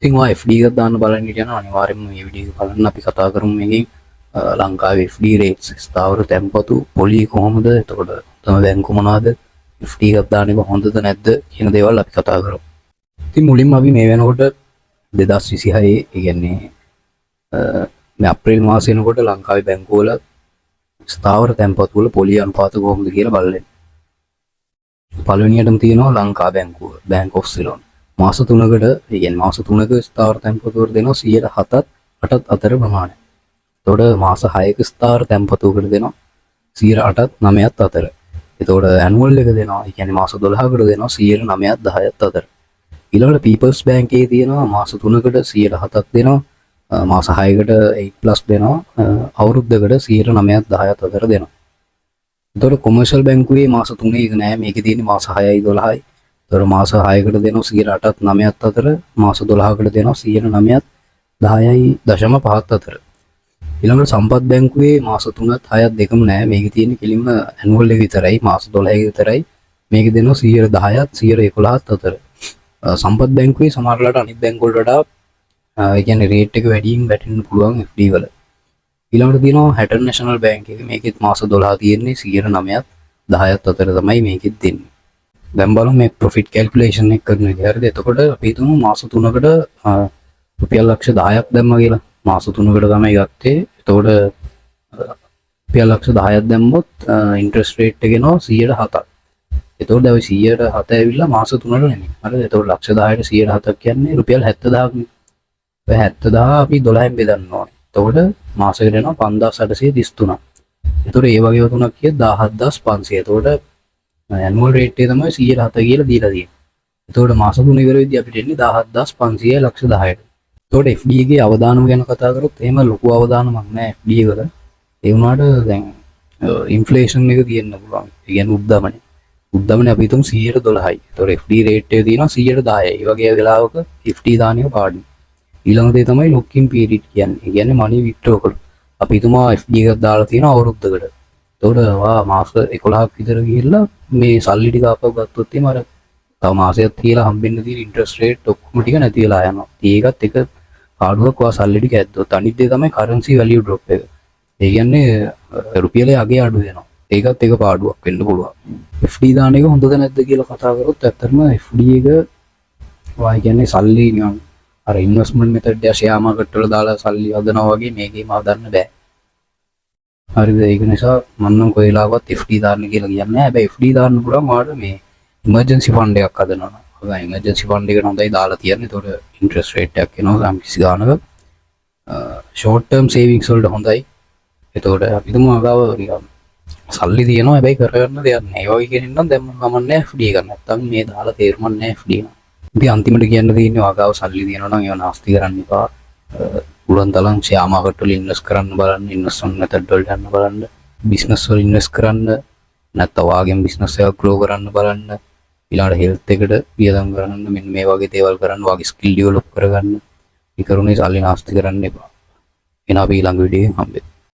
ඉතින් ඔය FD එකක් දාන්න බලන්න හිටියනම් අනිවාර්යෙන්ම මේ වීඩියෝ එක බලන්න. අපි කතා කරමු මේකෙන් ලංකාවේ FD rates ස්ථාවර තැන්පතු පොලිය කොහොමද, එතකොට තම බැංකු මොනවාද, FD එකක් දාන්න එක හොඳද නැද්ද කියන දේවල් අපි කතා කරමු. ඉතින් මුලින්ම අපි මේ වෙනකොට 2026 ඒ කියන්නේ මේ අප්‍රේල් මාසෙ වෙනකොට ලංකාවේ බැංකුවල ස්ථාවර තැන්පතු වල පොලිය අනුපාත කොහොමද කියලා බලන්න. පළවෙනියටම තියෙනවා ලංකා බැංකුව, බැංක් ඔෆ් සිලෝන්. මාස 3කට, ඒ කියන්නේ මාස 3ක ස්ථාවර තැන්පතු වල දෙනවා 7%ත් 8ත් අතර ප්‍රමාණය. එතකොට මාස 6ක ස්ථාවර තැන්පතුවකට දෙනවා 8ත් 9ත් අතර. එතකොට ඇනුවල් එක දෙනවා, ඒ කියන්නේ මාස 12කට දෙනවා 9ත් 10ත් අතර. ඊළඟට පීපල්ස් බැංකේ තියෙනවා මාස 3කට 7ක් දෙනවා, මාස 6කට 8+ දෙනවා, අවුරුද්දකට 9ත් 10ත් අතර දෙනවා. එතකොට කොමර්ෂල් බැංකුවේ මාස 3 එක නෑ, මේකේ තියෙන්නේ මාස 6යි 12යි. එතකොට මාස 6කට දෙනවා 8ත් 9ත් අතර, මාස 12කට දෙනවා 9ත් 10.5ත් අතර. ඊළඟට සම්පත් බැංකුවේ මාස 3ත් 6ත් දෙකම නෑ, මේකේ තියෙන්නේ කෙලින්ම ඇනුවල් එක විතරයි, මාස 12ක විතරයි. මේකේ දෙනවා 10%ත් 11ත් අතර. සම්පත් බැංකුවේ සමහරලාට අනිත් බැංකු වලට වඩා ඒ කියන්නේ රේට් එක වැඩියෙන් වැටෙන්න පුළුවන් FD වල. ඊළඟට තියෙනවා හැටන් නැෂනල් බැංක් එක. මේකෙත් මාස 12 තියෙන්නේ 9ත් 10ත් අතර තමයි මේකෙත් දෙන්නේ. දැන් බලමු මේ ප්‍රොෆිට් කැල්කියුලේෂන් එක කරන විදිහ. හරිද? එතකොට අපි හිතමු මාස 3කට රුපියල් ලක්ෂ 10ක් දැම්මා කියලා. මාස 3කට තමයි ගත්තේ. එතකොට රුපියල් ලක්ෂ 10ක් දැම්මොත් ඉන්ට්‍රස්ට් රේට් එක එනවා 7%ක්. එතකොට දැන් 7% ඇවිල්ලා මාස 3ට නෙමෙයි. හරිද? එතකොට ලක්ෂ 10ට 7%ක් කියන්නේ රුපියල් 70000ක් නේ. ඔය 70000 අපි 12න් බෙදන්න ඕනේ. එතකොට මාසෙකට එනවා 5833ක්. එතකොට ඒ වගේ තුනක් කිය 17500. එතකොට ඇනුවල් රේට් එක තමයි 107 කියලා දීලා තියෙන්නේ. එතකොට මාස 3 ඉවර වෙද්දී අපිට එන්නේ 17500 ලක්ෂ 10ට. එතකොට FD එකේ අවදානම ගැන කතා කරොත් එහෙම ලොකු අවදානමක් නැහැ FD එකට. ඒ වුණාට දැන් ඉන්ෆ්ලේෂන් එක තියෙන්න පුළුවන්. ඒ කියන්නේ උද්දමනේ. උද්දමනේ අපි හිතමු 112යි. එතකොට FD රේට් එක තියෙනවා 110යි. ඒ වගේ වෙලාවක FD දාන එක පාඩුයි. ඊළඟ දේ තමයි ලොක් ඉන් පීරියඩ් කියන්නේ. ඒ කියන්නේ මනි විත්ඩ්‍රෝ කරන. අපි හිතමු FD එකක් දාලා තියෙනවා අවුරුද්දකට. එතකොට ඔයා මාස 11ක් විතර ගිහිල්ලා මේ සල්ලි ටික ආපහු ගත්තොත් එimhe අර තව මාසයක් තියලා හම්බෙන්න තියෙන ඉන්ට්‍රස්ට් රේට් ඔක්කොම ටික නැති වෙලා යනවා. ඒකත් එක පාඩුවක් ඔයා සල්ලි ටික ඇද්දොත්. අනිත් දේ තමයි කරන්සි වැලියු ඩ්‍රොප් එක. ඒ කියන්නේ රුපියලේ අගේ අඩු වෙනවා. ඒකත් එක පාඩුවක් වෙන්න පුළුවන්. FD දාන එක හොඳද නැද්ද කියලා කතා කරොත් ඇත්තටම FD එක ඔයා කියන්නේ සල්ලි නිකන් අර ඉන්වෙස්ට්මන්ට් මෙතඩ් එක ෂෙයා මාකට් වල දාලා සල්ලි හදනවා වගේ මේකේම හදන්න බෑ. හරිද? ඒක නිසා මම නම් කොයි වෙලාවකත් FD දාන්න කියලා කියන්නේ නැහැ. හැබැයි FD දාන්න පුළුවන් ඔයාලට මේ ඉමර්ජන්සි ෆන්ඩ් එකක් හදනවා. ඔයා ඉමර්ජන්සි ෆන්ඩ් එකට හොඳයි දාලා තියන්නේ. ඒතකොට ඉන්ට්‍රස්ට් රේට් එකක් එනවා යම් කිසි ගානක. ෂෝට් ටර්ම් සේවිංග්ස් වලට හොඳයි. එතකොට අපි තුමු අගාව නිකන් සල්ලි තියෙනවා හැබැයි කරගන්න දෙයක් නැහැ. ඒ වගේ කෙනෙක් නම් දැන් මම කමන්නේ FD එක. නැත්තම් මේ දාලා තේරුමක් නැහැ FD එක. ඉතින් අන්තිමට කියන්න තියෙන්නේ අගාව සල්ලි තියෙනවා නම් ඒව නාස්ති කරන්න එපා. පුළුවන් තරම් ෂෙයා මාකට් වල ඉන්වෙස්ට් කරන්න බලන්න, ඉන්වෙස්ට්මන්ට් මෙතඩ් වලට යන්න බලන්න, බිස්නස් වල ඉන්වෙස්ට් කරන්න, නැත්නම් ඔයාගේම බිස්නස් එකක් ග්‍රෝ කරන්න බලන්න, ඊළඟට හෙල්ත් එකට වියදම් කරන්න, මෙන්න මේ වගේ දේවල් කරන්න, ඔයාගේ ස්කිල් ඩෙවලොප් කරගන්න. ඒ කරුණේ සල්ලි නාස්ති කරන්න එපා. එන අපි ඊළඟ වීඩියෝ එකෙන් හම්බෙමු.